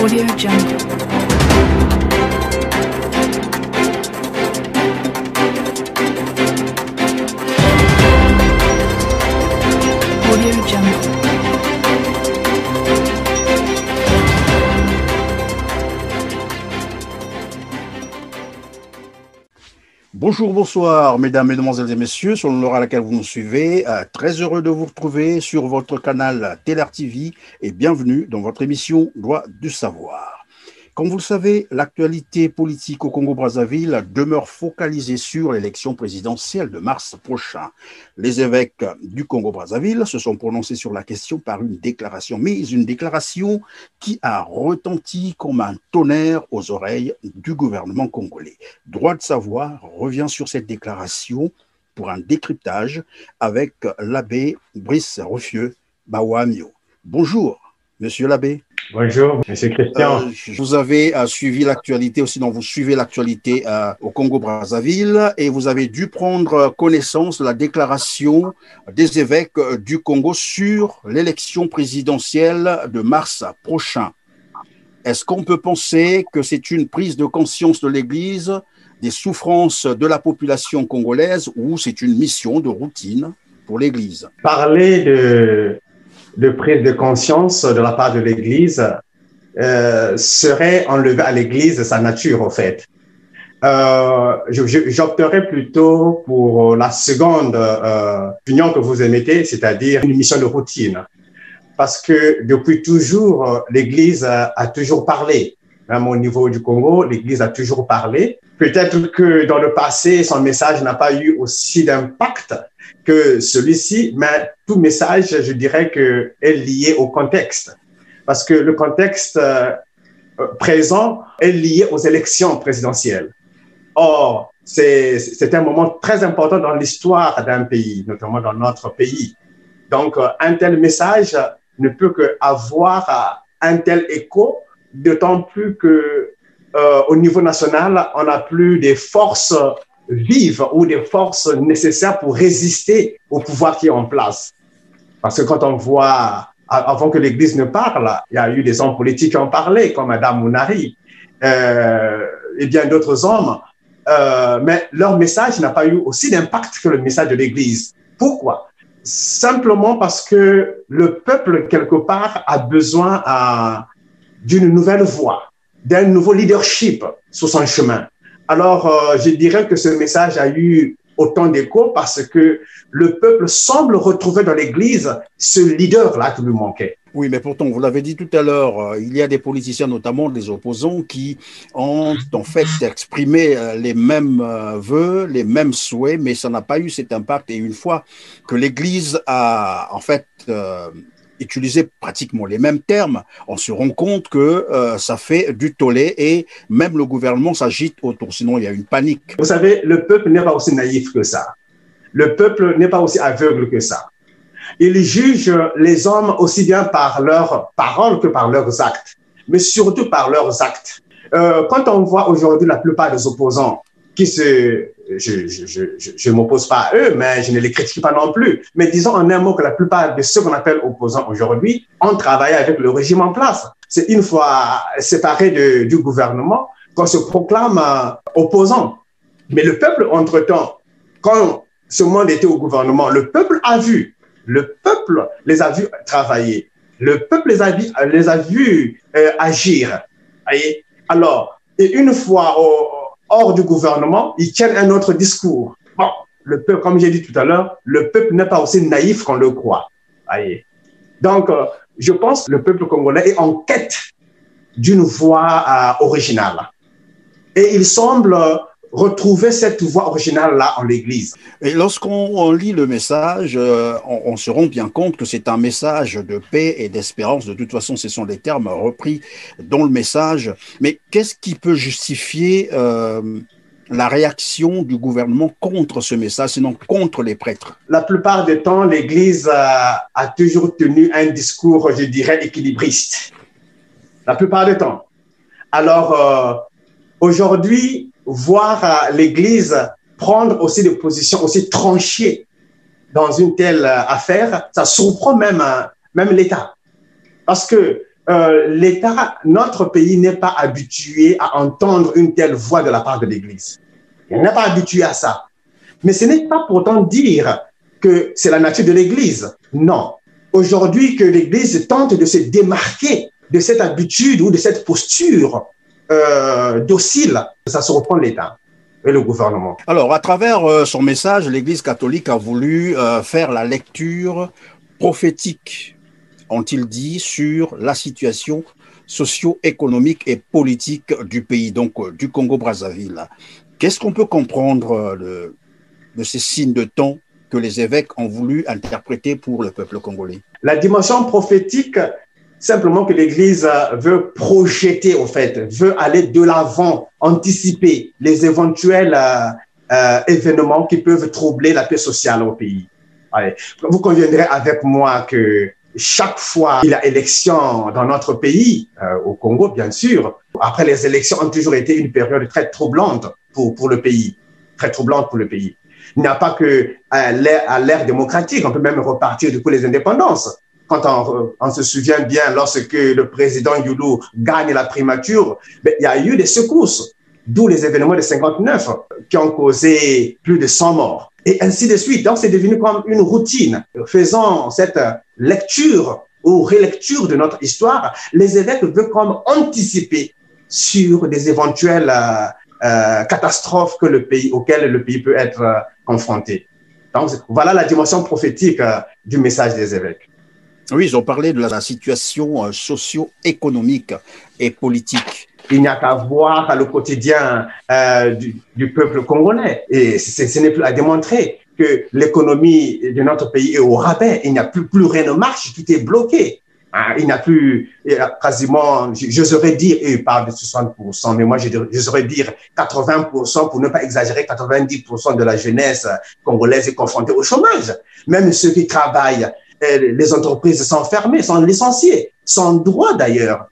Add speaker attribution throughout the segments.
Speaker 1: Audio Jungle. Audio Jungle.
Speaker 2: Bonjour, bonsoir, mesdames, mesdemoiselles et messieurs, selon l'heure à laquelle vous nous suivez. Très heureux de vous retrouver sur votre canal Teler TV et bienvenue dans votre émission Loi du Savoir. Comme vous le savez, l'actualité politique au Congo-Brazzaville demeure focalisée sur l'élection présidentielle de mars prochain. Les évêques du Congo-Brazzaville se sont prononcés sur la question par une déclaration, mais une déclaration qui a retenti comme un tonnerre aux oreilles du gouvernement congolais. Droit de savoir revient sur cette déclaration pour un décryptage avec l'abbé Brice Ruffieux Bawamio. Bonjour, monsieur l'abbé.
Speaker 3: Bonjour, monsieur Christian.
Speaker 2: Vous avez suivi l'actualité, ou sinon vous suivez l'actualité au Congo-Brazzaville et vous avez dû prendre connaissance de la déclaration des évêques du Congo sur l'élection présidentielle de mars prochain. Est-ce qu'on peut penser que c'est une prise de conscience de l'Église des souffrances de la population congolaise ou c'est une mission de routine pour l'Église? Parler
Speaker 3: de prise de conscience de la part de l'Église serait enlever à l'Église sa nature, au fait. J'opterais plutôt pour la seconde opinion que vous émettez, c'est-à-dire une mission de routine. Parce que depuis toujours, l'Église a toujours parlé. Même au niveau du Congo, l'Église a toujours parlé. Peut-être que dans le passé, son message n'a pas eu aussi d'impact que celui-ci, mais tout message, je dirais que est lié au contexte. Parce que le contexte présent est lié aux élections présidentielles. Or, c'est un moment très important dans l'histoire d'un pays, notamment dans notre pays. Donc, un tel message ne peut qu'avoir un tel écho, d'autant plus que au niveau national, on n'a plus des forces vives ou des forces nécessaires pour résister au pouvoir qui est en place. Parce que quand on voit, avant que l'Église ne parle, il y a eu des hommes politiques qui ont parlé, comme Madame Mounari et bien d'autres hommes, mais leur message n'a pas eu aussi d'impact que le message de l'Église. Pourquoi? Simplement parce que le peuple, quelque part, a besoin d'une nouvelle voie, d'un nouveau leadership sur son chemin. Alors, je dirais que ce message a eu autant d'écho parce que le peuple semble retrouver dans l'Église ce leader-là qui lui manquait.
Speaker 2: Oui, mais pourtant, vous l'avez dit tout à l'heure, il y a des politiciens, notamment des opposants, qui ont en fait exprimé les mêmes vœux, les mêmes souhaits, mais ça n'a pas eu cet impact. Et une fois que l'Église a en fait utiliser pratiquement les mêmes termes, on se rend compte que ça fait du tollé et même le gouvernement s'agite autour, sinon il y a une panique.
Speaker 3: Vous savez, le peuple n'est pas aussi naïf que ça. Le peuple n'est pas aussi aveugle que ça. Il juge les hommes aussi bien par leurs paroles que par leurs actes, mais surtout par leurs actes. Quand on voit aujourd'hui la plupart des opposants qui je m'oppose pas à eux, mais je ne les critique pas non plus. Mais disons en un mot que la plupart de ceux qu'on appelle opposants aujourd'hui ont travaillé avec le régime en place. C'est une fois séparé du gouvernement qu'on se proclame opposant. Mais le peuple, entre-temps, quand ce monde était au gouvernement, le peuple les a vus travailler. Le peuple les a vus agir. Voyez? Alors, et une fois hors du gouvernement, ils tiennent un autre discours. Bon, le peuple, comme j'ai dit tout à l'heure, le peuple n'est pas aussi naïf qu'on le croit. Voyez. Donc, je pense que le peuple congolais est en quête d'une voix originale. Et il semble retrouver cette voix originale-là en l'Église.
Speaker 2: Et lorsqu'on lit le message, on se rend bien compte que c'est un message de paix et d'espérance. De toute façon, ce sont des termes repris dans le message. Mais qu'est-ce qui peut justifier la réaction du gouvernement contre ce message, sinon contre les prêtres?
Speaker 3: La plupart du temps, l'Église a toujours tenu un discours, je dirais, équilibriste. La plupart du temps. Alors, aujourd'hui, voir l'Église prendre aussi des positions aussi tranchées dans une telle affaire, ça surprend même l'État. Parce que l'État, notre pays n'est pas habitué à entendre une telle voix de la part de l'Église. Il n'est pas habitué à ça. Mais ce n'est pas pourtant dire que c'est la nature de l'Église. Non. Aujourd'hui, que l'Église tente de se démarquer de cette habitude ou de cette posture docile, ça se reprend l'État et le gouvernement.
Speaker 2: Alors, à travers son message, l'Église catholique a voulu faire la lecture prophétique, ont-ils dit, sur la situation socio-économique et politique du pays, donc du Congo-Brazzaville. Qu'est-ce qu'on peut comprendre de ces signes de temps que les évêques ont voulu interpréter pour le peuple congolais? La
Speaker 3: dimension prophétique, simplement que l'Église veut projeter, au fait, veut aller de l'avant, anticiper les éventuels événements qui peuvent troubler la paix sociale au pays. Allez. Vous conviendrez avec moi que chaque fois qu'il y a élection dans notre pays, au Congo bien sûr, après les élections ont toujours été une période très troublante pour le pays, très troublante pour le pays. Il n'y a pas que à l'ère démocratique, on peut même repartir du coup les indépendances. Quand on se souvient bien, lorsque le président Youlou gagne la primature, il y a eu des secousses, d'où les événements de 59 qui ont causé plus de 100 morts. Et ainsi de suite. Donc, c'est devenu comme une routine. Faisant cette lecture ou relecture de notre histoire, les évêques veulent comme anticiper sur des éventuelles catastrophes auxquelles le pays peut être confronté. Donc, voilà la dimension prophétique du message des évêques.
Speaker 2: Oui, ils ont parlé de la situation socio-économique et politique.
Speaker 3: Il n'y a qu'à voir le quotidien du peuple congolais. Et ce n'est plus à démontrer que l'économie de notre pays est au rabais. Il n'y a plus rien ne marche, tout est bloqué. Il n'y a plus quasiment, j'oserais dire, et il parle de 60%, mais moi j'oserais dire 80% pour ne pas exagérer, 90% de la jeunesse congolaise est confrontée au chômage. Même ceux qui travaillent, les entreprises sont fermées, sont licenciées, sans droit d'ailleurs.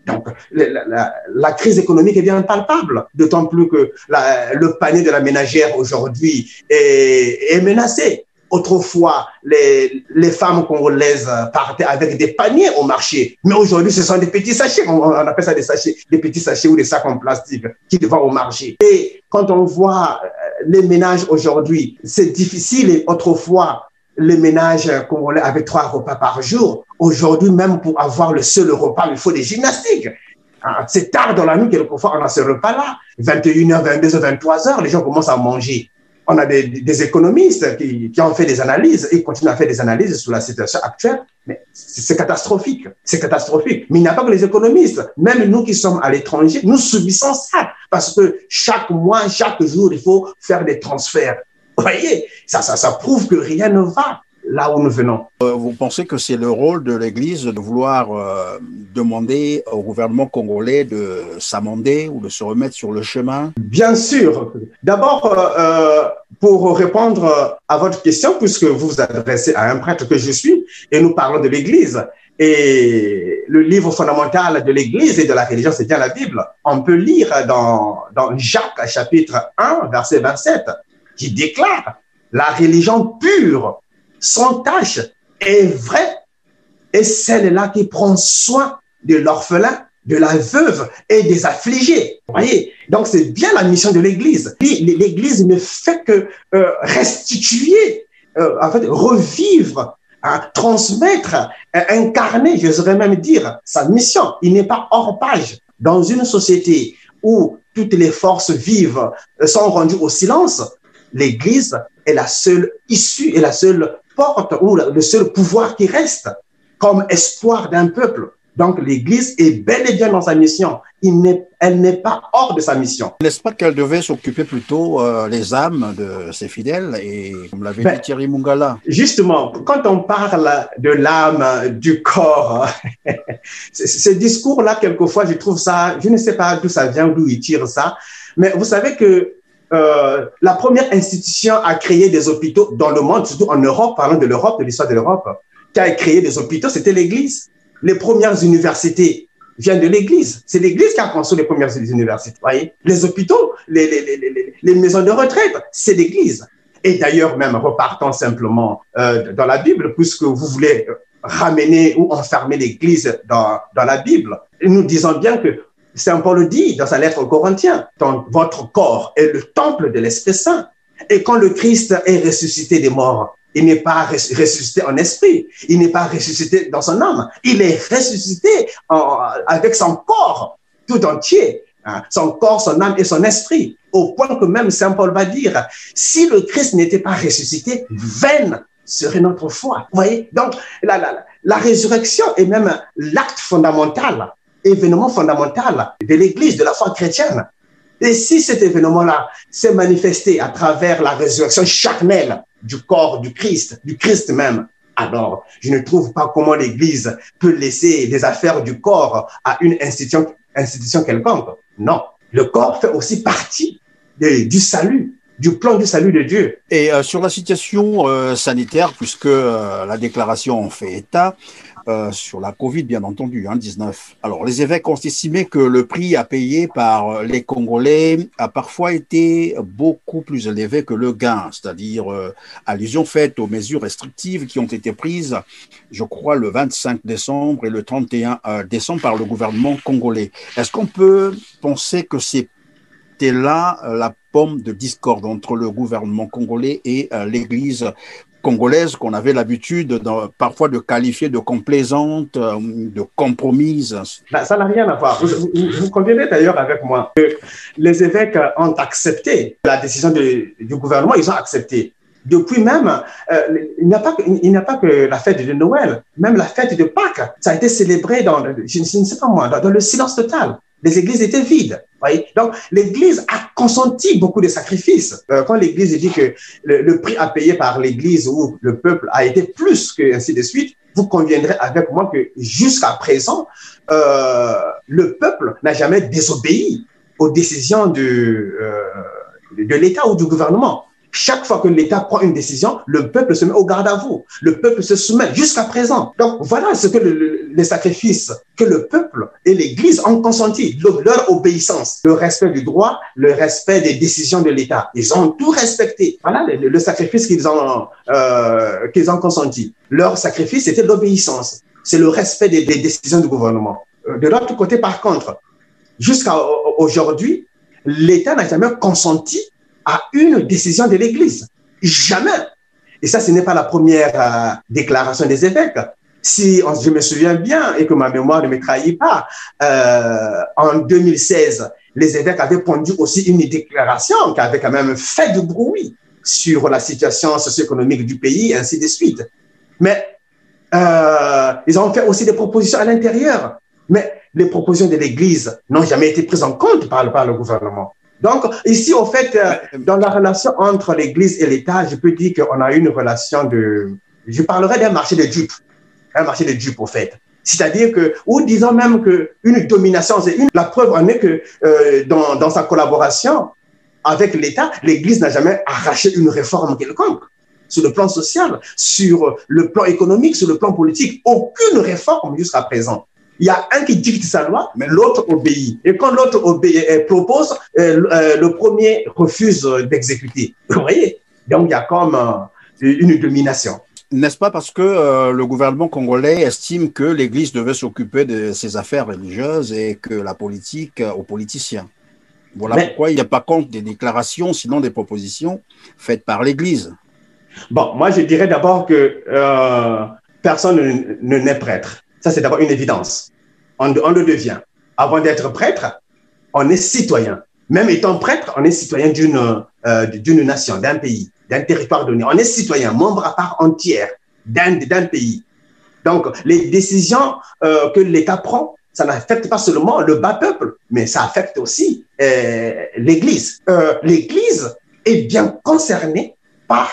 Speaker 3: Donc, la crise économique est bien palpable, d'autant plus que le panier de la ménagère aujourd'hui est menacé. Autrefois, les femmes congolaises partaient avec des paniers au marché, mais aujourd'hui, ce sont des petits sachets, on appelle ça des sachets, des petits sachets ou des sacs en plastique qui vont au marché. Et quand on voit les ménages aujourd'hui, c'est difficile. Et autrefois, les ménages congolais avaient 3 repas par jour. Aujourd'hui, même pour avoir le seul repas, il faut des gymnastiques. C'est tard dans la nuit, quelquefois, on a ce repas-là. 21h, 22h, 23h, les gens commencent à manger. On a des économistes qui ont fait des analyses et continuent à faire des analyses sur la situation actuelle. Mais c'est catastrophique. C'est catastrophique. Mais il n'y a pas que les économistes. Même nous qui sommes à l'étranger, nous subissons ça. Parce que chaque mois, chaque jour, il faut faire des transferts. Vous voyez, ça prouve que rien ne va là où nous venons.
Speaker 2: Vous pensez que c'est le rôle de l'Église de vouloir demander au gouvernement congolais de s'amender ou de se remettre sur le chemin?
Speaker 3: Bien sûr. D'abord, pour répondre à votre question, puisque vous vous adressez à un prêtre que je suis, et nous parlons de l'Église, et le livre fondamental de l'Église et de la religion, c'est bien la Bible. On peut lire dans Jacques, chapitre 1, verset 27, qui déclare « La religion pure, sans tache, est vraie, et celle-là qui prend soin de l'orphelin, de la veuve et des affligés. » Vous voyez? Donc, c'est bien la mission de l'Église. L'Église ne fait que restituer, en fait, revivre, transmettre, incarner, j'oserais même dire, sa mission. Il n'est pas hors page. Dans une société où toutes les forces vives sont rendues au silence, l'Église est la seule issue et la seule porte ou le seul pouvoir qui reste comme espoir d'un peuple. Donc l'Église est bel et bien dans sa mission. Elle n'est pas hors de sa mission.
Speaker 2: N'est-ce pas qu'elle devait s'occuper plutôt les âmes de ses fidèles et comme l'avait dit Thierry Mungala?
Speaker 3: Justement, quand on parle de l'âme, du corps, ce discours-là, quelquefois, je trouve ça, je ne sais pas d'où ça vient, d'où il tire ça, mais vous savez que la première institution à créer des hôpitaux dans le monde, surtout en Europe, parlant de l'Europe, de l'histoire de l'Europe, qui a créé des hôpitaux, c'était l'Église. Les premières universités viennent de l'Église. C'est l'Église qui a construit les premières universités. Voyez, les hôpitaux, les maisons de retraite, c'est l'Église. Et d'ailleurs, même repartant simplement dans la Bible, puisque vous voulez ramener ou enfermer l'Église dans la Bible. Et nous disons bien que Saint Paul dit dans sa lettre aux Corinthiens, votre corps est le temple de l'Esprit Saint. Et quand le Christ est ressuscité des morts, il n'est pas ressuscité en esprit, il n'est pas ressuscité dans son âme, il est ressuscité avec son corps tout entier, hein, son corps, son âme et son esprit, au point que même Saint Paul va dire, si le Christ n'était pas ressuscité, vaine serait notre foi. Vous voyez? Donc, la résurrection est même l'acte fondamental, événement fondamental de l'Église, de la foi chrétienne. Et si cet événement-là s'est manifesté à travers la résurrection charnelle du corps du Christ même, alors je ne trouve pas comment l'Église peut laisser les affaires du corps à une institution quelconque. Non, le corps fait aussi partie du salut, du plan du salut de Dieu.
Speaker 2: Et sur la situation sanitaire, puisque la déclaration en fait état, sur la Covid, bien entendu, 19. Alors, les évêques ont estimé que le prix à payer par les Congolais a parfois été beaucoup plus élevé que le gain, c'est-à-dire allusion faite aux mesures restrictives qui ont été prises, je crois, le 25 décembre et le 31 décembre par le gouvernement congolais. Est-ce qu'on peut penser que c'était là la pomme de discorde entre le gouvernement congolais et l'Église congolaise qu'on avait l'habitude parfois de qualifier de complaisante, de compromise?
Speaker 3: Ça n'a rien à voir. Vous conviendrez d'ailleurs avec moi que les évêques ont accepté la décision du gouvernement, ils ont accepté. Depuis même, il n'y a pas que la fête de Noël, même la fête de Pâques, ça a été célébré dans le silence total. Les églises étaient vides. Voyez? Donc, l'Église a consenti beaucoup de sacrifices. Quand l'Église dit que le prix à payer par l'Église ou le peuple a été plus que ainsi de suite, vous conviendrez avec moi que jusqu'à présent, le peuple n'a jamais désobéi aux décisions de l'État ou du gouvernement. Chaque fois que l'État prend une décision, le peuple se met au garde à vous. Le peuple se soumet jusqu'à présent. Donc, voilà ce que les sacrifices que le peuple et l'Église ont consenti, leur obéissance, le respect du droit, le respect des décisions de l'État. Ils ont tout respecté. Voilà le sacrifice qu'ils ont consenti. Leur sacrifice, c'était l'obéissance. C'est le respect des décisions du gouvernement. De l'autre côté, par contre, jusqu'à aujourd'hui, l'État n'a jamais consenti à une décision de l'Église. Jamais. Et ça, ce n'est pas la première déclaration des évêques. Si je me souviens bien et que ma mémoire ne me trahit pas, en 2016, les évêques avaient pondu aussi une déclaration qui avait quand même fait du bruit sur la situation socio-économique du pays, ainsi de suite. Mais ils ont fait aussi des propositions à l'intérieur. Mais les propositions de l'Église n'ont jamais été prises en compte par le gouvernement. Donc, ici, au fait, dans la relation entre l'Église et l'État, je peux dire qu'on a une relation je parlerai d'un marché de dupes. Un marché de dupes, au fait. C'est-à-dire que, ou disons même qu'une domination, la preuve en est que dans sa collaboration avec l'État, l'Église n'a jamais arraché une réforme quelconque. Sur le plan social, sur le plan économique, sur le plan politique, aucune réforme jusqu'à présent. Il y a un qui dicte sa loi, mais l'autre obéit. Et quand l'autre propose, le premier refuse d'exécuter. Vous voyez? Donc, il y a comme une domination.
Speaker 2: N'est-ce pas parce que le gouvernement congolais estime que l'Église devait s'occuper de ses affaires religieuses et que la politique aux politiciens? Voilà pourquoi il n'y a pas compte des déclarations, sinon des propositions faites par l'Église.
Speaker 3: Bon, moi, je dirais d'abord que personne ne naît prêtre. Ça, c'est d'abord une évidence. On le devient. Avant d'être prêtre, on est citoyen. Même étant prêtre, on est citoyen d'une nation, d'un pays, d'un territoire donné. On est citoyen, membre à part entière d'un pays. Donc, les décisions que l'État prend, ça n'affecte pas seulement le bas peuple, mais ça affecte aussi l'Église. L'Église est bien concernée par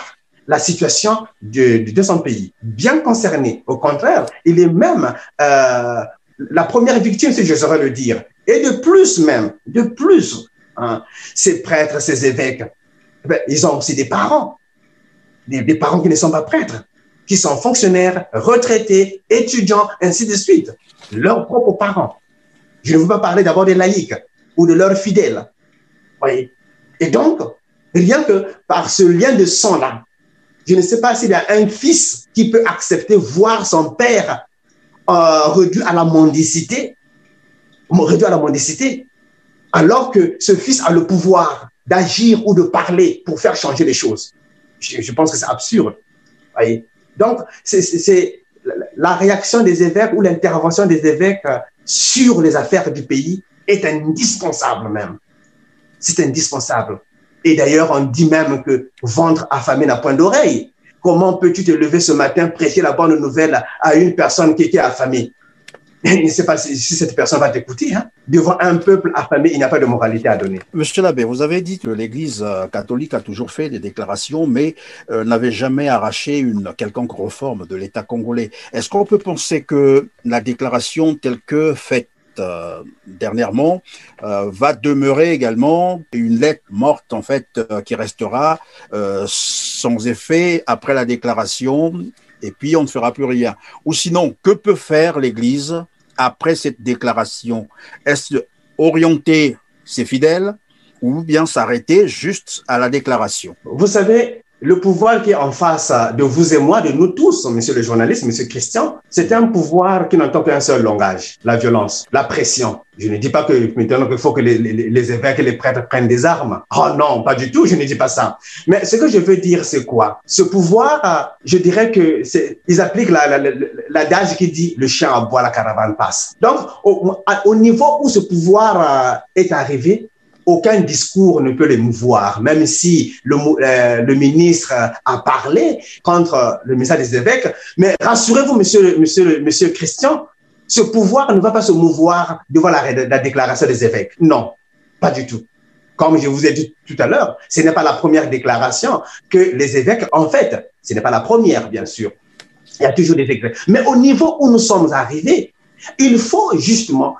Speaker 3: la situation de son pays, bien concerné. Au contraire, il est même la première victime, si j'oserais le dire. Et de plus, hein, ces prêtres, ces évêques, ils ont aussi des parents, des parents qui ne sont pas prêtres, qui sont fonctionnaires, retraités, étudiants, ainsi de suite. Leurs propres parents. Je ne veux pas parler d'abord des laïcs ou de leurs fidèles. Oui. Et donc, rien que par ce lien de sang-là, je ne sais pas s'il y a un fils qui peut accepter voir son père réduit à la mendicité, alors que ce fils a le pouvoir d'agir ou de parler pour faire changer les choses. Je pense que c'est absurde. Voyez? Donc, c'est la réaction des évêques ou l'intervention des évêques sur les affaires du pays est indispensable même. C'est indispensable. Et d'ailleurs, on dit même que ventre affamé n'a point d'oreille. Comment peux-tu te lever ce matin, prêcher la bonne nouvelle à une personne qui est affamée? Je ne sais pas si cette personne va t'écouter. Hein? Devant un peuple affamé, il n'y a pas de moralité à donner.
Speaker 2: Monsieur l'abbé, vous avez dit que l'Église catholique a toujours fait des déclarations, mais n'avait jamais arraché une quelconque réforme de l'État congolais. Est-ce qu'on peut penser que la déclaration telle que faite dernièrement va demeurer également une lettre morte en fait qui restera sans effet après la déclaration et puis on ne fera plus rien? Ou sinon, que peut faire l'Église après cette déclaration? Est-ce orienter ses fidèles ou bien s'arrêter juste à la déclaration?
Speaker 3: Vous savez, le pouvoir qui est en face de vous et moi, de nous tous, monsieur le journaliste, monsieur Christian, c'est un pouvoir qui n'entend qu'un seul langage, la violence, la pression. Je ne dis pas que maintenant qu'il faut que les évêques et les prêtres prennent des armes. Oh non, pas du tout, je ne dis pas ça. Mais ce que je veux dire, c'est quoi? Ce pouvoir, je dirais que ils appliquent l'adage qui dit « le chien aboie, la caravane passe ». Donc, au niveau où ce pouvoir est arrivé, aucun discours ne peut l'émouvoir, même si le ministre a parlé contre le message des évêques. Mais rassurez-vous, monsieur Christian, ce pouvoir ne va pas se mouvoir devant la déclaration des évêques. Non, pas du tout. Comme je vous ai dit tout à l'heure, ce n'est pas la première déclaration que les évêques ont faite. Ce n'est pas la première, bien sûr. Il y a toujours des décrets. Mais au niveau où nous sommes arrivés, il faut justement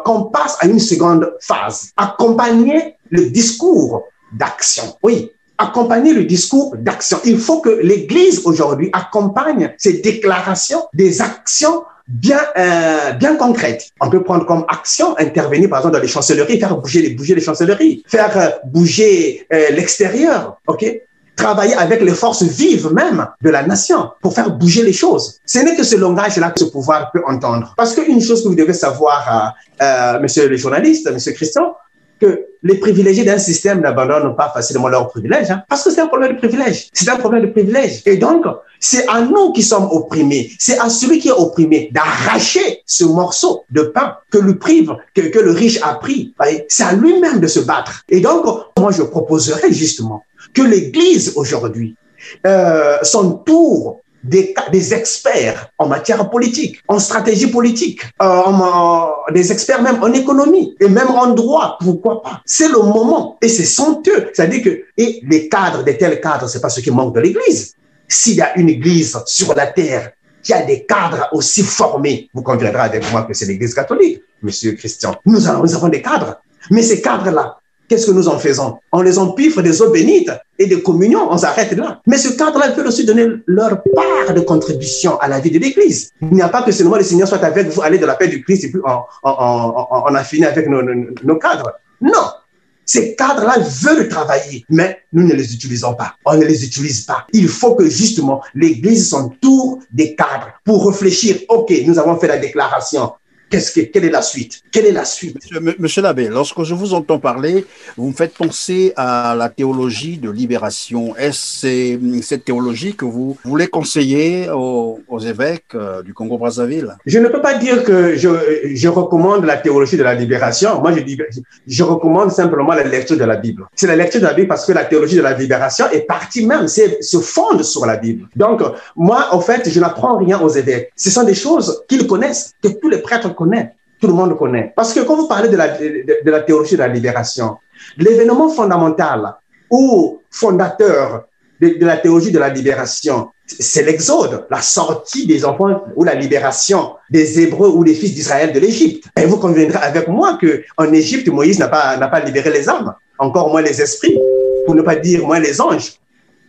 Speaker 3: qu'on passe à une seconde phase. Accompagner le discours d'action. Oui, accompagner le discours d'action. Il faut que l'Église aujourd'hui accompagne ces déclarations des actions bien concrètes. On peut prendre comme action, intervenir par exemple dans les chancelleries, faire bouger les chancelleries, faire bouger l'extérieur, ok? Travailler avec les forces vives même de la nation pour faire bouger les choses. Ce n'est que ce langage-là que ce pouvoir peut entendre. Parce qu'une chose que vous devez savoir, monsieur le journaliste, monsieur Christian, que les privilégiés d'un système n'abandonnent pas facilement leurs privilèges, hein, parce que c'est un problème de privilège. C'est un problème de privilège. Et donc, c'est à nous qui sommes opprimés, c'est à celui qui est opprimé d'arracher ce morceau de pain que le riche a pris. C'est à lui-même de se battre. Et donc, moi, je proposerais justement que l'Église aujourd'hui, son tour des experts en matière politique, en stratégie politique, des experts même en économie et même en droit, pourquoi pas. C'est le moment et c'est somptueux. C'est-à-dire que et les cadres, de tels cadres, c'est pas ce qui manque de l'Église. S'il y a une Église sur la terre qui a des cadres aussi formés, vous conviendrez avec moi que c'est l'Église catholique, monsieur Christian. Nous avons des cadres, mais ces cadres-là, qu'est-ce que nous en faisons? On les empiffre des eaux bénites et des communions, on s'arrête là. Mais ce cadre-là, ils peuvent aussi donner leur part de contribution à la vie de l'Église. Il n'y a pas que seulement le Seigneur soit avec vous, aller de la paix du Christ et puis on a fini avec nos cadres. Non, ces cadres-là veulent travailler, mais nous ne les utilisons pas. On ne les utilise pas. Il faut que justement l'Église s'entoure des cadres pour réfléchir. OK, nous avons fait la déclaration. Quelle est la suite? Quelle est la suite?
Speaker 2: Monsieur l'abbé, lorsque je vous entends parler, vous me faites penser à la théologie de libération. Est-ce cette théologie que vous voulez conseiller aux évêques du Congo-Brazzaville?
Speaker 3: Je ne peux pas dire que je recommande la théologie de la libération. Moi, je recommande simplement la lecture de la Bible. C'est la lecture de la Bible parce que la théologie de la libération est partie même, se fonde sur la Bible. Donc, moi, en fait, je n'apprends rien aux évêques. Ce sont des choses qu'ils connaissent, que tous les prêtres connaissent, tout le monde connaît. Parce que quand vous parlez de la théologie de la libération, l'événement fondamental ou fondateur de la théologie de la libération, c'est l'exode, la sortie des enfants ou la libération des Hébreux ou des fils d'Israël de l'Égypte. Et vous conviendrez avec moi qu'en Égypte, Moïse n'a pas libéré les âmes, encore moins les esprits, pour ne pas dire moins les anges.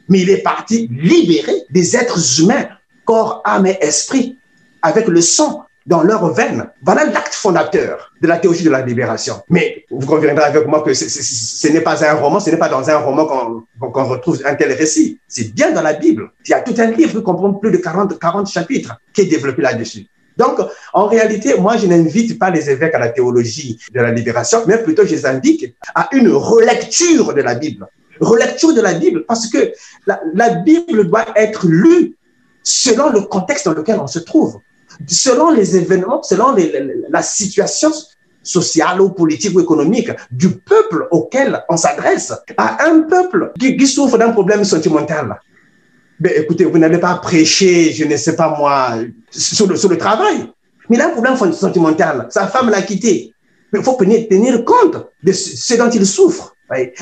Speaker 3: Mais il est parti libérer des êtres humains, corps, âme et esprit, avec le sang dans leurs veines. Voilà l'acte fondateur de la théologie de la libération. Mais vous conviendrez avec moi que ce n'est pas un roman, ce n'est pas dans un roman qu'on retrouve un tel récit. C'est bien dans la Bible. Il y a tout un livre qui comprend plus de 40 chapitres qui est développé là-dessus. Donc, en réalité, moi, je n'invite pas les évêques à la théologie de la libération, mais plutôt je les invite à une relecture de la Bible. Relecture de la Bible, parce que la Bible doit être lue selon le contexte dans lequel on se trouve, selon les événements, selon la situation sociale ou politique ou économique du peuple auquel on s'adresse. À un peuple qui souffre d'un problème sentimental. Ben, écoutez, vous n'allez pas prêcher, je ne sais pas moi, sur le travail. Mais il a un problème sentimental. Sa femme l'a quitté. Mais il faut tenir compte de ce dont il souffre.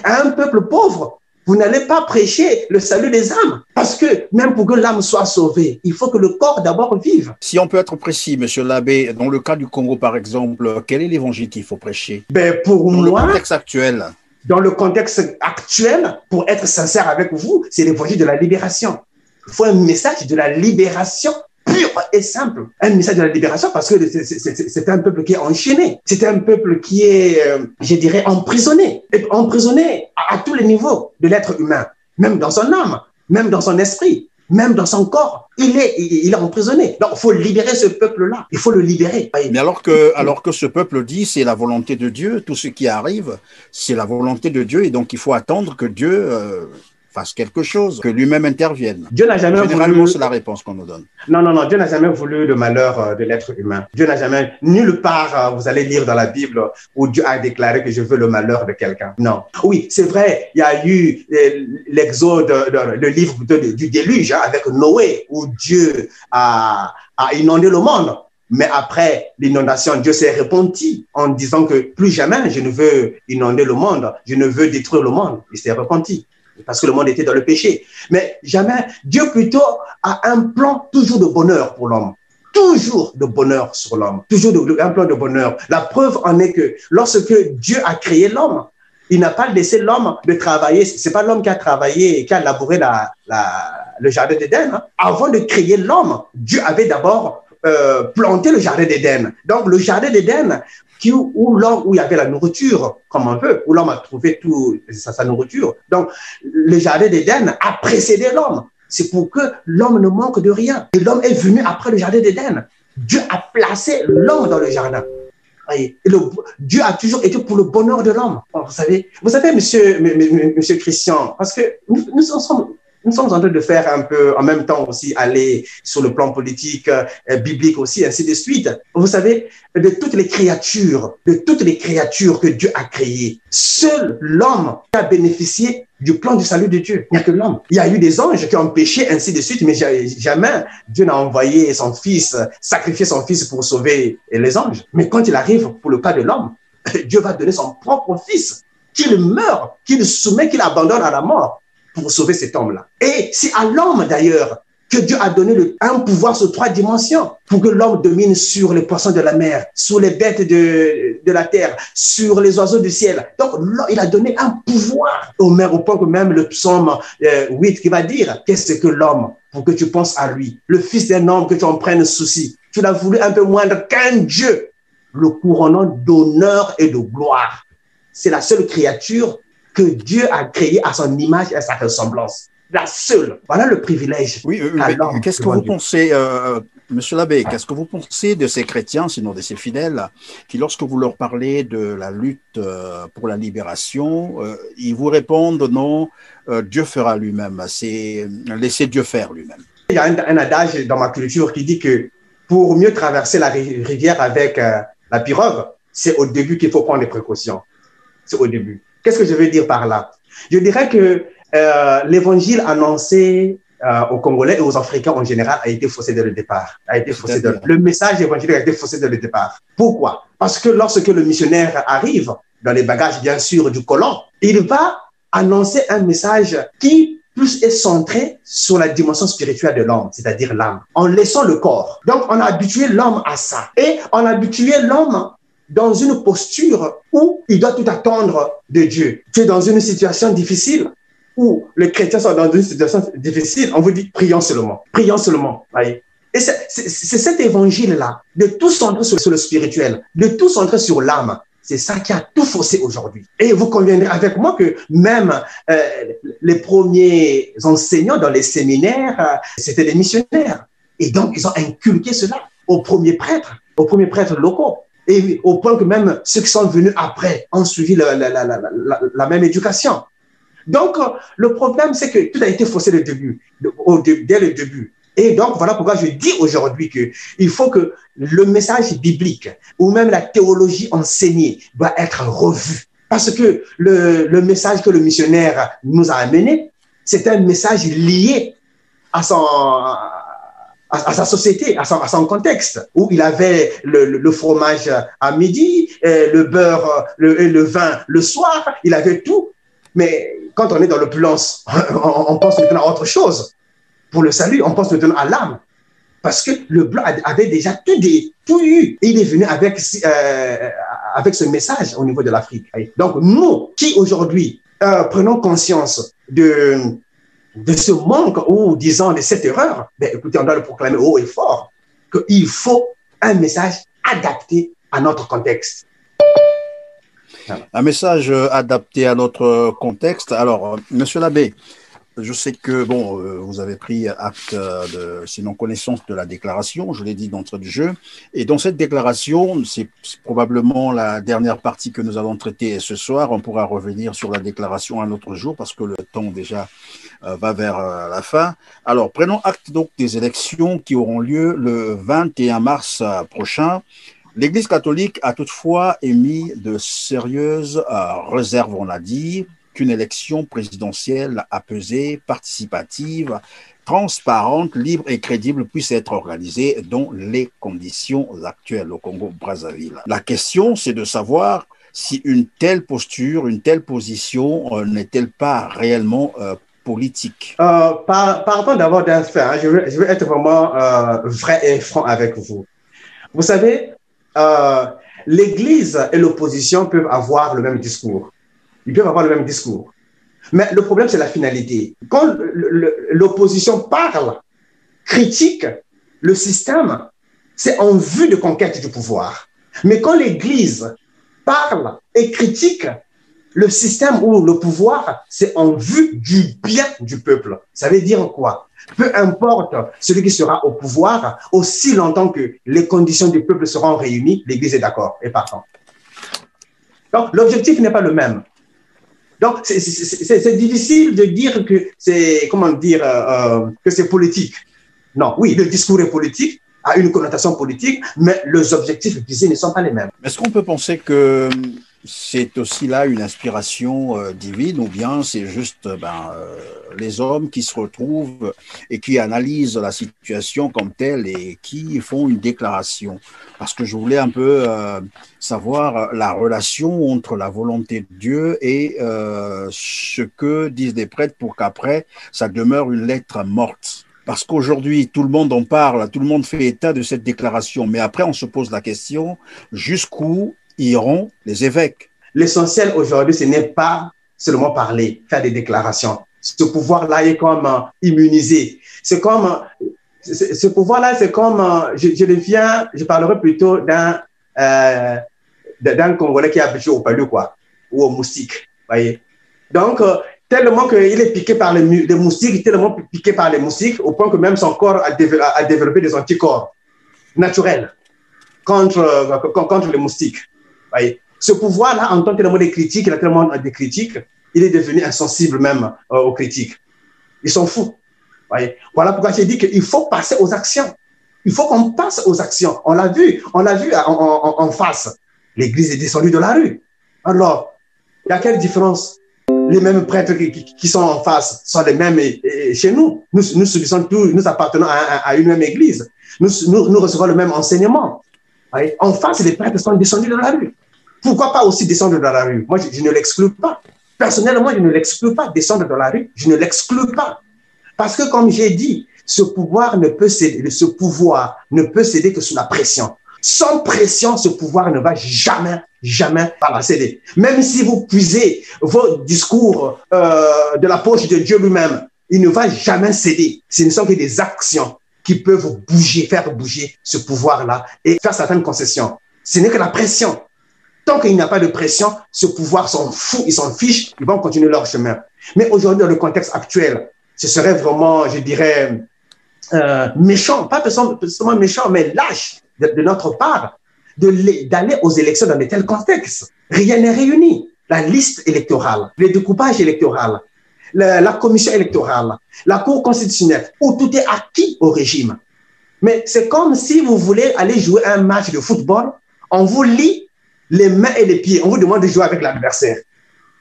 Speaker 3: À un peuple pauvre, vous n'allez pas prêcher le salut des âmes. Parce que même pour que l'âme soit sauvée, il faut que le corps d'abord vive.
Speaker 2: Si on peut être précis, monsieur l'abbé, dans le cas du Congo, par exemple, quel est l'évangile qu'il faut prêcher?
Speaker 3: Ben, pour
Speaker 2: dans
Speaker 3: moi,
Speaker 2: le contexte actuel.
Speaker 3: Dans le contexte actuel, pour être sincère avec vous, c'est l'évangile de la libération. Il faut un message de la libération pur et simple. Un message de la libération parce que c'est un peuple qui est enchaîné. C'est un peuple qui est, je dirais, emprisonné. Et emprisonné à tous les niveaux de l'être humain. Même dans son âme, même dans son esprit, même dans son corps. Il est emprisonné. Donc, il faut libérer ce peuple-là. Il faut le libérer.
Speaker 2: Mais alors que ce peuple dit c'est la volonté de Dieu, tout ce qui arrive, c'est la volonté de Dieu. Et donc, il faut attendre que Dieu fasse quelque chose, que lui-même intervienne.
Speaker 3: Dieu n'a jamais
Speaker 2: Généralement, c'est la réponse qu'on nous donne.
Speaker 3: Non, Dieu n'a jamais voulu le malheur de l'être humain. Dieu n'a jamais, nulle part, vous allez lire dans la Bible où Dieu a déclaré que je veux le malheur de quelqu'un. Non. Oui, c'est vrai, il y a eu l'Exode, le livre du déluge avec Noé, où Dieu a inondé le monde. Mais après l'inondation, Dieu s'est repenti en disant que plus jamais je ne veux inonder le monde, je ne veux détruire le monde. Il s'est repenti. Parce que le monde était dans le péché. Mais jamais, Dieu plutôt a un plan toujours de bonheur pour l'homme. Toujours de bonheur sur l'homme. Toujours un plan de bonheur. La preuve en est que lorsque Dieu a créé l'homme, il n'a pas laissé l'homme de travailler. C'est pas l'homme qui a travaillé et qui a labouré le jardin d'Éden. Hein. Avant de créer l'homme, Dieu avait d'abord planté le jardin d'Éden. Donc le jardin d'Éden, où il y avait la nourriture, comme on veut, où l'homme a trouvé tout sa nourriture. Donc, le jardin d'Éden a précédé l'homme. C'est pour que l'homme ne manque de rien. Et l'homme est venu après le jardin d'Éden. Dieu a placé l'homme dans le jardin. Et Dieu a toujours été pour le bonheur de l'homme. Vous savez, monsieur Christian, parce que nous sommes en train de faire un peu, en même temps aussi, aller sur le plan politique, biblique aussi, ainsi de suite. Vous savez, de toutes les créatures que Dieu a créées, seul l'homme a bénéficié du plan du salut de Dieu. Il n'y a que l'homme. Il y a eu des anges qui ont péché, ainsi de suite, mais jamais Dieu n'a envoyé son fils, sacrifié son fils pour sauver les anges. Mais quand il arrive pour le cas de l'homme, Dieu va donner son propre fils, qu'il meure, qu'il soumet, qu'il abandonne à la mort, pour sauver cet homme-là. Et c'est à l'homme, d'ailleurs, que Dieu a donné un pouvoir sur 3 dimensions pour que l'homme domine sur les poissons de la mer, sur les bêtes de la terre, sur les oiseaux du ciel. Donc, il a donné un pouvoir au point que même le psaume 8 qui va dire « Qu'est-ce que l'homme pour que tu penses à lui? Le fils d'un homme que tu en prennes souci. Tu l'as voulu un peu moindre qu'un Dieu, le couronnant d'honneur et de gloire. » C'est la seule créature que Dieu a créé à son image et à sa ressemblance. La seule. Voilà le privilège.
Speaker 2: Oui, mais qu'est-ce que vous pensez, monsieur l'abbé, qu'est-ce que vous pensez de ces chrétiens, sinon de ces fidèles, qui lorsque vous leur parlez de la lutte pour la libération, ils vous répondent non, Dieu fera lui-même, c'est laisser Dieu faire lui-même.
Speaker 3: Il y a un adage dans ma culture qui dit que pour mieux traverser la rivière avec la pirogue, c'est au début qu'il faut prendre des précautions. C'est au début. Qu'est-ce que je veux dire par là? Je dirais que l'évangile annoncé aux Congolais et aux Africains en général a été faussé dès le départ. Le message évangélique a été faussé dès le départ. Pourquoi? Parce que lorsque le missionnaire arrive dans les bagages, bien sûr, du colon, il va annoncer un message qui plus est centré sur la dimension spirituelle de l'homme, c'est-à-dire l'âme, en laissant le corps. Donc, on a habitué l'homme à ça. Et on a habitué l'homme dans une posture où il doit tout attendre de Dieu. Tu es dans une situation difficile, où les chrétiens sont dans une situation difficile, on vous dit prions seulement. Prions seulement. Voyez. Et c'est cet évangile-là, de tout centrer sur le spirituel, de tout centrer sur l'âme. C'est ça qui a tout faussé aujourd'hui. Et vous conviendrez avec moi que même les premiers enseignants dans les séminaires, c'était des missionnaires. Et donc, ils ont inculqué cela aux premiers prêtres locaux. Et au point que même ceux qui sont venus après ont suivi la même éducation. Donc, le problème, c'est que tout a été faussé dès le début. Et donc, voilà pourquoi je dis aujourd'hui qu'il faut que le message biblique ou même la théologie enseignée doit être revue. Parce que le message que le missionnaire nous a amené, c'est un message lié à sa société, à son contexte, où il avait le fromage à midi, le beurre et le vin le soir, il avait tout. Mais quand on est dans l'opulence, on pense maintenant à autre chose. Pour le salut, on pense maintenant à l'âme. Parce que le blanc avait déjà tout eu. Et il est venu avec ce message au niveau de l'Afrique. Donc, nous, qui aujourd'hui prenons conscience de ce manque ou, disons, de cette erreur, ben, écoutez, on doit le proclamer haut et fort, qu'il faut un message adapté à notre contexte.
Speaker 2: Un message adapté à notre contexte. Alors, monsieur l'abbé, je sais que vous avez pris acte sinon connaissance de la déclaration, je l'ai dit d'entrée de jeu. Et dans cette déclaration, c'est probablement la dernière partie que nous allons traiter ce soir. On pourra revenir sur la déclaration un autre jour parce que le temps déjà va vers la fin. Alors, prenons acte donc des élections qui auront lieu le 21 mars prochain. L'Église catholique a toutefois émis de sérieuses réserves, on l'a dit, qu'une élection présidentielle apaisée, participative, transparente, libre et crédible puisse être organisée dans les conditions actuelles au Congo-Brazzaville. La question, c'est de savoir si une telle posture, une telle position n'est-elle pas réellement politique.
Speaker 3: Partons d'abord d'un fait, hein. Je veux être vraiment vrai et franc avec vous. Vous savez, l'Église et l'opposition peuvent avoir le même discours. Ils peuvent avoir le même discours. Mais le problème, c'est la finalité. Quand l'opposition parle, critique le système, c'est en vue de conquête du pouvoir. Mais quand l'Église parle et critique le système ou le pouvoir, c'est en vue du bien du peuple. Ça veut dire quoi? Peu importe celui qui sera au pouvoir, aussi longtemps que les conditions du peuple seront réunies, l'Église est d'accord et partant. Donc, l'objectif n'est pas le même. Donc, c'est difficile de dire que c'est, que c'est politique. Non, oui, le discours est politique, a une connotation politique, mais les objectifs visés ne sont pas les mêmes.
Speaker 2: Est-ce qu'on peut penser que c'est aussi là une inspiration divine ou bien c'est juste les hommes qui se retrouvent et qui analysent la situation comme telle et qui font une déclaration? Parce que je voulais un peu savoir la relation entre la volonté de Dieu et ce que disent les prêtres pour qu'après, ça demeure une lettre morte. Parce qu'aujourd'hui, tout le monde en parle, tout le monde fait état de cette déclaration. Mais après, on se pose la question, jusqu'où iront les évêques?
Speaker 3: L'essentiel aujourd'hui, ce n'est pas seulement parler, faire des déclarations. Ce pouvoir-là est comme immunisé. C'est comme, ce pouvoir-là, c'est comme, je parlerai plutôt d'un Congolais qui a habitué au palu, quoi, ou au moustique, voyez. Donc, tellement qu'il est piqué par les moustiques, tellement piqué par les moustiques, au point que même son corps a développé des anticorps naturels contre les moustiques. Voyez. Ce pouvoir-là, en tant que tellement de critiques, il a tellement de critiques, il est devenu insensible même aux critiques. Ils sont fous. Voyez. Voilà pourquoi j'ai dit qu'il faut passer aux actions. Il faut qu'on passe aux actions. On l'a vu en face. L'Église est descendue de la rue. Alors, il y a quelle différence? Les mêmes prêtres qui sont en face sont les mêmes chez nous. Nous subissons tout, nous appartenons à une même église. Nous recevons le même enseignement. Voyez? En face, les prêtres sont descendus dans la rue. Pourquoi pas aussi descendre dans la rue? Moi, je ne l'exclus pas. Personnellement, je ne l'exclus pas. Descendre dans la rue, je ne l'exclus pas. Parce que, comme j'ai dit, ce pouvoir ne peut céder que sous la pression. Sans pression, ce pouvoir ne va jamais pas céder. Même si vous puisez vos discours de la poche de Dieu lui-même, il ne va jamais céder. Ce ne sont que des actions qui peuvent bouger, faire bouger ce pouvoir-là et faire certaines concessions. Ce n'est que la pression. Tant qu'il n'y a pas de pression, ce pouvoir s'en fout, ils s'en fichent, ils vont continuer leur chemin. Mais aujourd'hui, dans le contexte actuel, ce serait vraiment, je dirais, méchant, pas seulement méchant, mais lâche de notre part d'aller aux élections dans de tels contextes. Rien n'est réuni. La liste électorale, le découpage électoral, la commission électorale, la Cour constitutionnelle, où tout est acquis au régime. Mais c'est comme si vous voulez aller jouer un match de football, on vous lie les mains et les pieds, on vous demande de jouer avec l'adversaire.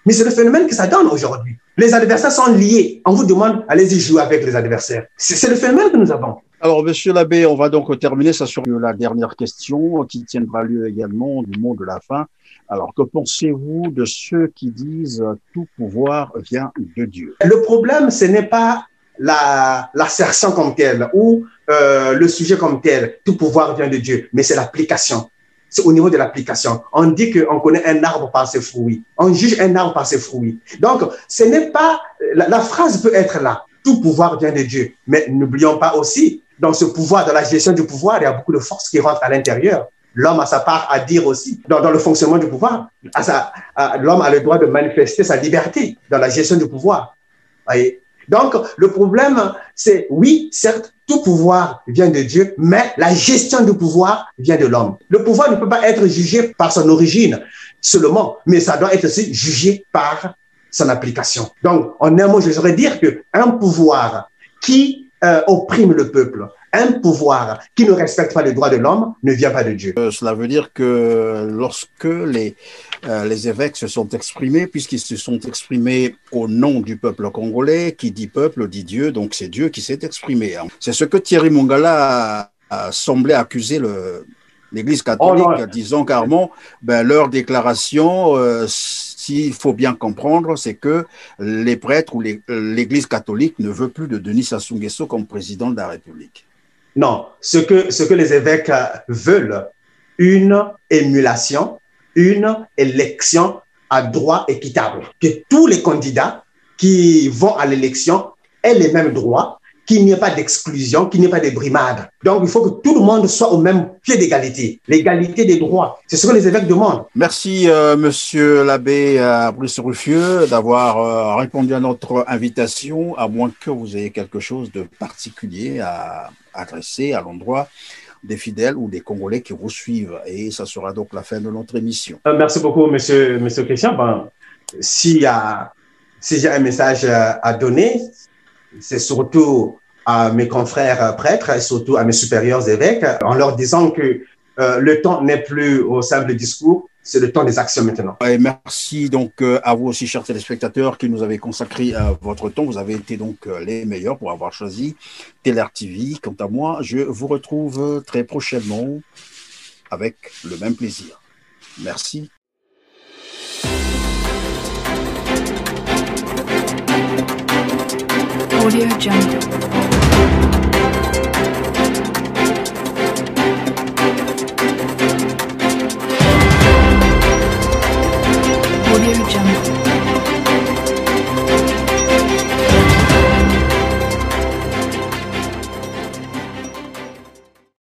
Speaker 3: Mais c'est le phénomène que ça donne aujourd'hui. Les adversaires sont liés, on vous demande, allez-y jouer avec les adversaires. C'est le phénomène que nous avons.
Speaker 2: Alors, monsieur l'abbé, on va donc terminer ça sur la dernière question qui tiendra lieu également du mot de la fin. Alors, que pensez-vous de ceux qui disent « tout pouvoir vient de Dieu » ?
Speaker 3: Le problème, ce n'est pas l'assertion comme telle ou le sujet comme tel, tout pouvoir vient de Dieu, mais c'est l'application. C'est au niveau de l'application. On dit qu'on connaît un arbre par ses fruits. On juge un arbre par ses fruits. Donc, ce n'est pas... La phrase peut être là. Tout pouvoir vient de Dieu. Mais n'oublions pas aussi, dans ce pouvoir, dans la gestion du pouvoir, il y a beaucoup de forces qui rentrent à l'intérieur. L'homme a sa part à dire aussi dans le fonctionnement du pouvoir. L'homme a le droit de manifester sa liberté dans la gestion du pouvoir. Voyez? Donc, le problème, c'est oui, certes, tout pouvoir vient de Dieu, mais la gestion du pouvoir vient de l'homme. Le pouvoir ne peut pas être jugé par son origine seulement, mais ça doit être aussi jugé par son application. Donc, en un mot, je saurais dire qu'un pouvoir qui opprime le peuple, un pouvoir qui ne respecte pas les droits de l'homme ne vient pas de Dieu.
Speaker 2: Cela veut dire que lorsque les évêques se sont exprimés, puisqu'ils se sont exprimés au nom du peuple congolais, qui dit peuple dit Dieu, donc c'est Dieu qui s'est exprimé. C'est ce que Thierry Mongala a semblé accuser l'Église catholique, disant carrément, leur déclaration, s'il faut bien comprendre, c'est que les prêtres ou l'Église catholique ne veut plus de Denis Sassou Nguesso comme président de la République.
Speaker 3: Non, ce que les évêques veulent, une émulation, une élection à droit équitable. Que tous les candidats qui vont à l'élection aient les mêmes droits, qu'il n'y ait pas d'exclusion, qu'il n'y ait pas de brimade. Donc, il faut que tout le monde soit au même pied d'égalité, l'égalité des droits. C'est ce que les évêques demandent.
Speaker 2: Merci, monsieur l'abbé Brice Ruffieux, d'avoir répondu à notre invitation, à moins que vous ayez quelque chose de particulier à adresser à l'endroit des fidèles ou des Congolais qui vous suivent. Et ça sera donc la fin de notre émission.
Speaker 3: Merci beaucoup, monsieur Christian. S'il y a un message à donner, c'est surtout à mes confrères prêtres et surtout à mes supérieurs évêques, en leur disant que le temps n'est plus au simple discours, c'est le temps des actions maintenant.
Speaker 2: Et merci donc à vous aussi, chers téléspectateurs, qui nous avez consacré votre temps. Vous avez été donc les meilleurs pour avoir choisi TLR TV. Quant à moi, je vous retrouve très prochainement avec le même plaisir. Merci.
Speaker 1: Audio Jungle.